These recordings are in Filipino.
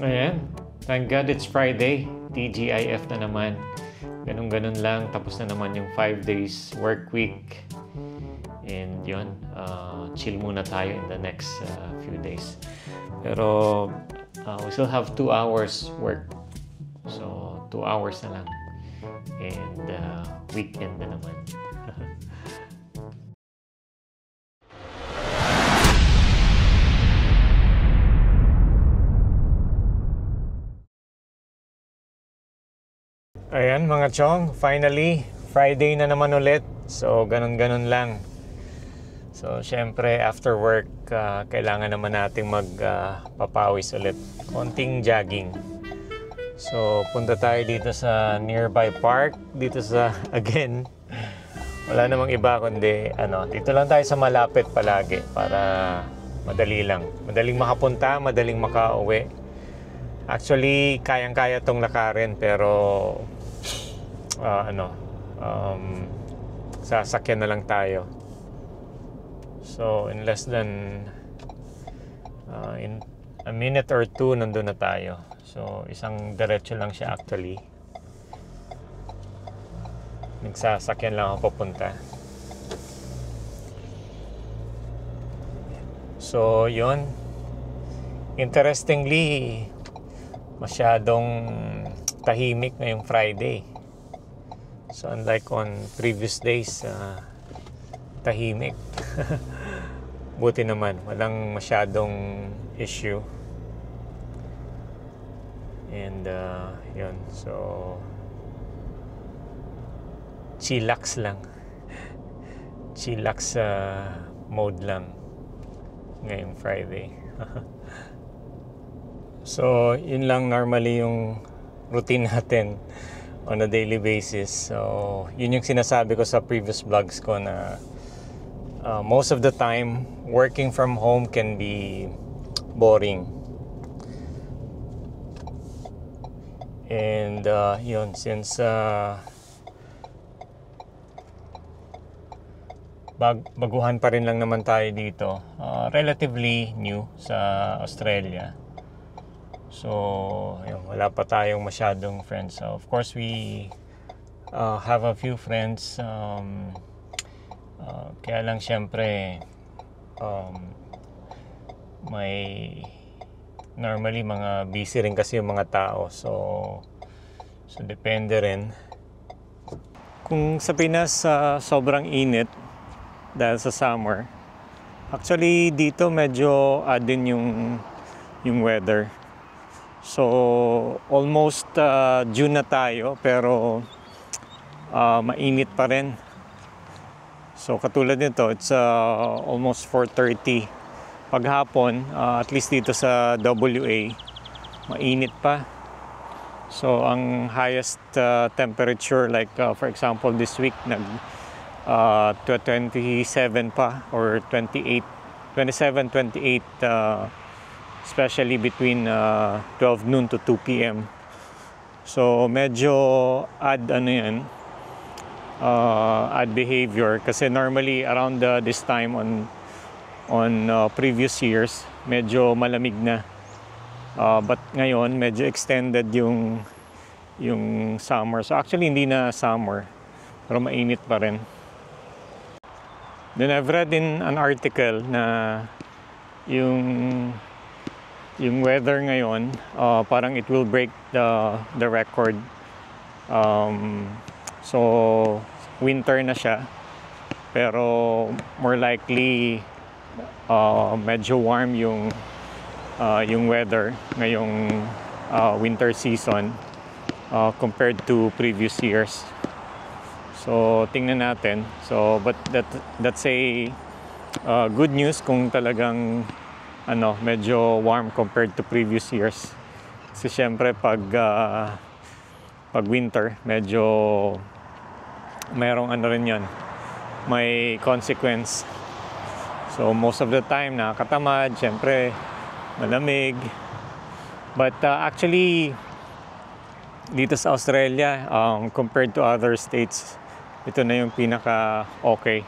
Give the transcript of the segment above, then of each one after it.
Ayan. Thank God it's Friday. TGIF na naman. Ganun-ganun lang. Tapos na naman yung 5 days work week. And yun, chill muna tayo in the next few days. Pero we still have 2 hours work. So 2 hours na lang. And weekend na naman. Ayan mga chong, finally, Friday na naman ulit. So, ganun-ganun lang. So, syempre, after work, kailangan naman nating magpapawis ulit. Konting jogging. So, punta tayo dito sa nearby park. Dito sa, again, wala namang iba kundi, dito lang tayo sa malapit palagi para madali lang. Madaling makapunta, madaling makauwi. Actually, kayang-kaya tong lakarin pero sasakyan na lang tayo. So in less than in a minute or 2 nandun na tayo. So isang diretso lang siya actually. Nagsasakyan lang ako papunta. So yun, interestingly, masyadong tahimik ngayong Friday. So unlike on previous days, tahimik. Buti naman, walang masyadong issue. And yun, so chillax lang. Chillax mode lang ngayong Friday. So yun lang normally yung routine natin on a daily basis. So yun yung sinasabi ko sa previous vlogs ko na most of the time working from home can be boring. And yun, since baguhan pa rin lang naman tayo dito, relatively new sa Australia. So, yun, wala pa tayong masyadong friends. So, of course, we have a few friends. Kaya lang, syempre, may normally mga busy rin kasi yung mga tao. So depende rin. Kung sa Pinas, sobrang init dahil sa summer. Actually, dito medyo odd din yung weather. So, almost June na tayo pero mainit pa rin. So, katulad nito, it's almost 4:30. Paghapon, at least dito sa WA, mainit pa. So, ang highest temperature, like for example, this week, 27 pa or 28, 27, 28, especially between 12 noon to 2 p.m. So medyo odd odd behavior kasi normally around this time on previous years medyo malamig na. But ngayon medyo extended yung summer. So actually hindi na summer pero mainit pa rin. Then I've read in an article na yung weather ngayon, parang it will break the record. So winter na siya, pero more likely medyo warm yung weather ngayong winter season compared to previous years. So tingnan natin. So but that's a good news kung talagang medyo warm compared to previous years. Kasi syempre pag winter, medyo merong rin yan, may consequence. So most of the time nakakatamad, syempre malamig. But actually dito sa Australia, compared to other states, ito na yung pinaka okay.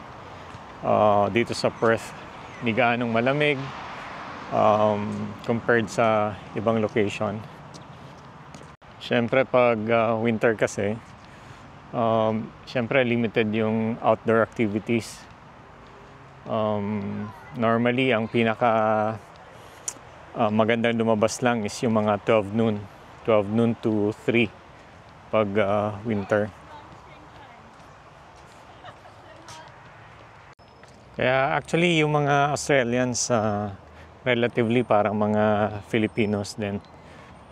Dito sa Perth, hindi gaanong malamig. compared sa ibang location. Siyempre pag winter kasi, siyempre limited yung outdoor activities. Normally ang pinaka magandang lumabas lang is yung mga 12 noon to 3 pag winter. Kaya actually yung mga Australians relatively parang mga Filipinos din.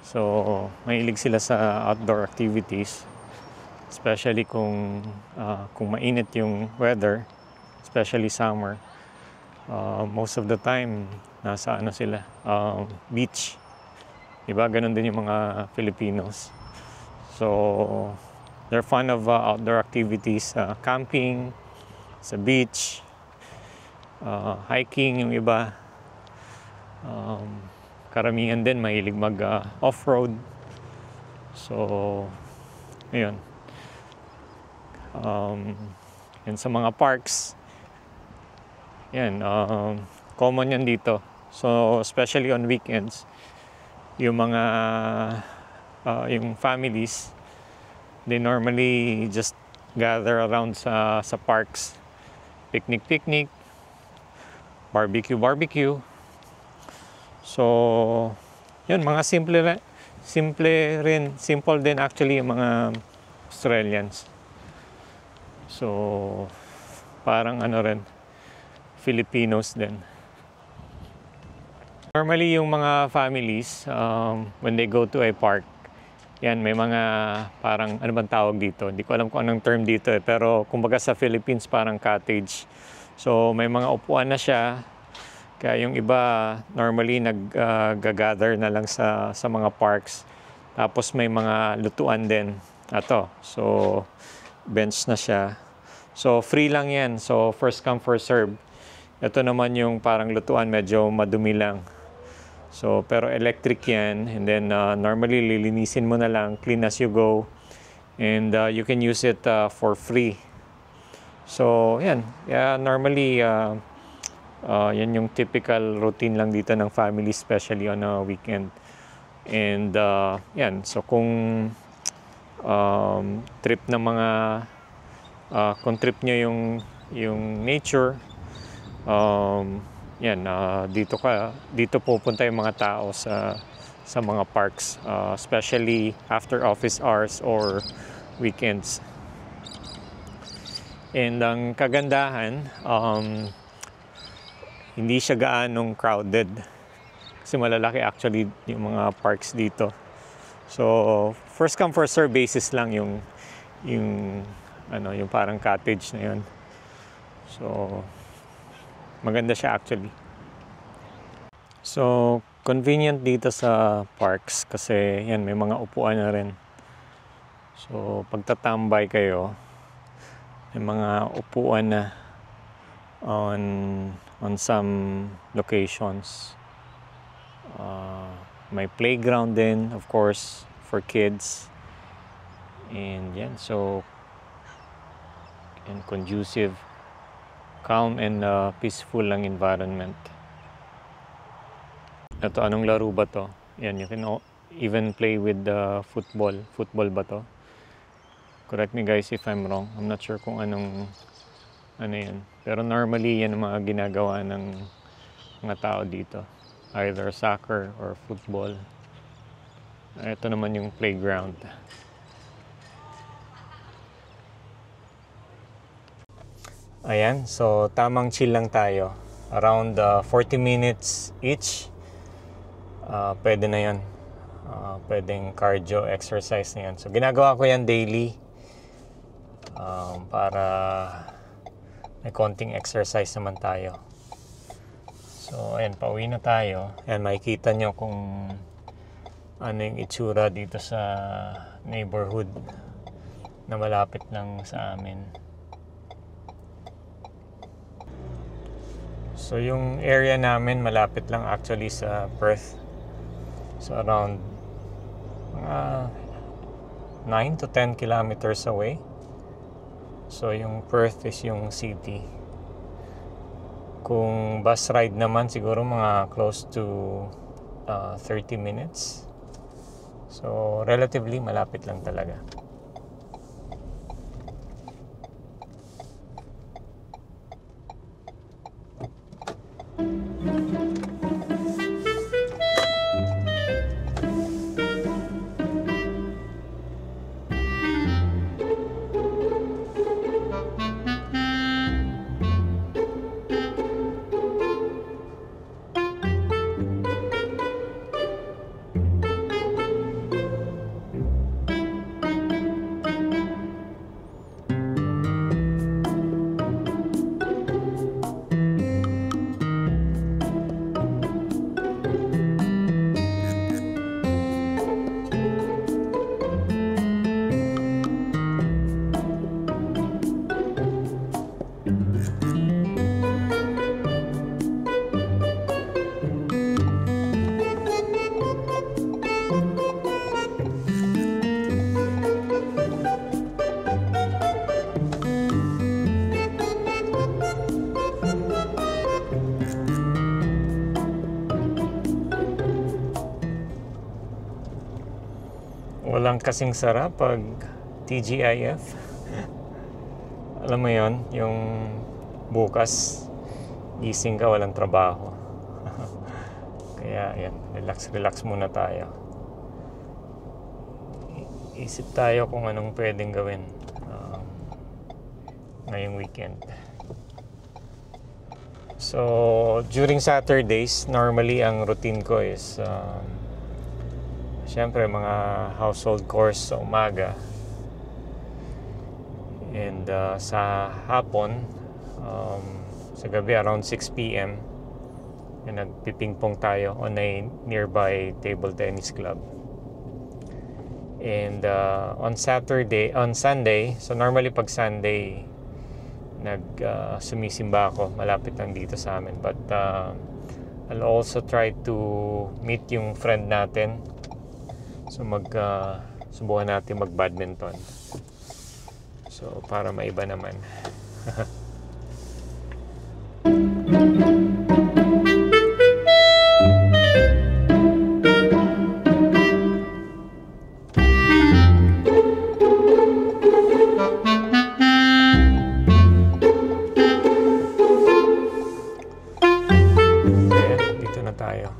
So mahilig sila sa outdoor activities, especially kung mainit yung weather, especially summer. Most of the time nasa sila, beach. Diba? Ganun din yung mga Filipinos. So they're fond of outdoor activities, camping, sa beach, hiking yung iba. Karamihan din mahilig mag off-road. So ayun. And sa mga parks, yan, common yan dito. So especially on weekends, yung mga yung families, they normally just gather around sa parks, picnic, barbecue. So yun, mga simple din actually yung mga Australians. So parang rin, Filipinos din. Normally yung mga families, when they go to a park, yan, may mga parang, ano bang tawag dito? Hindi ko alam kung anong term dito pero kumbaga sa Philippines parang cottage. So may mga upuan na siya. Kaya yung iba normally nag-gather na lang sa mga parks. Tapos may mga lutuan din. So bench na siya. So free lang yan. So first come first serve. Ito naman yung parang lutuan, medyo madumi lang. So pero electric yan. And then normally lilinisin mo na lang, clean as you go. And you can use it for free. So yan. Yeah, normally yan yung typical routine lang dito ng family, especially on a weekend. And yan, so kung trip ng mga kung trip nyo yung nature, yan, dito pupunta yung mga tao sa mga parks, especially after office hours or weekends. And ang kagandahan, hindi siya gaanong crowded kasi malalaki actually yung mga parks dito. So first come first serve basis lang yung parang cottage na yun. So maganda siya actually. So convenient dito sa parks kasi yan, may mga upuan na rin. So pagtatambay kayo, may mga upuan na on some locations. May playground din, of course, for kids. And yan, so and conducive, calm and peaceful lang environment. Ito, anong laro ba to? Yan, you can even play with the football. Football ba to? Correct me guys if I'm wrong. I'm not sure kung anong yan. Pero normally yan ang mga ginagawa ng mga tao dito. Either soccer or football. Ito naman yung playground. Ayan, so tamang chill lang tayo. Around 40 minutes each. Pwede na yan. Pwedeng cardio exercise na yan. So ginagawa ko yan daily. Para may konting exercise naman tayo. So ayan, pauwi na tayo. Ayan, makikita nyo kung ano yung itsura dito sa neighborhood na malapit lang sa amin. So yung area namin malapit lang actually sa Perth. So around 9 to 10 kilometers away. So yung Perth is yung city. Kung bus ride naman, siguro mga close to 30 minutes. So, relatively malapit lang talaga. Walang kasing sarap pag TGIF. Alam mo yon, yung bukas gising ka, walang trabaho. Kaya yan, relax muna tayo. Isip tayo kung anong pwedeng gawin ngayong weekend. So during Saturdays, normally ang routine ko is siyempre mga household chores sa umaga, and sa hapon, sa gabi around 6 p.m. nagpipingpong tayo on a nearby table tennis club. And on Sunday, so normally pag Sunday sumisimba ako malapit lang dito sa amin, but I'll also try to meet yung friend natin. So subukan natin mag-badminton. So para maiba naman. Ayan, dito na tayo.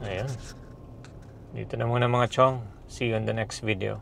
Ayan. Dito na muna mga chong. See you in the next video.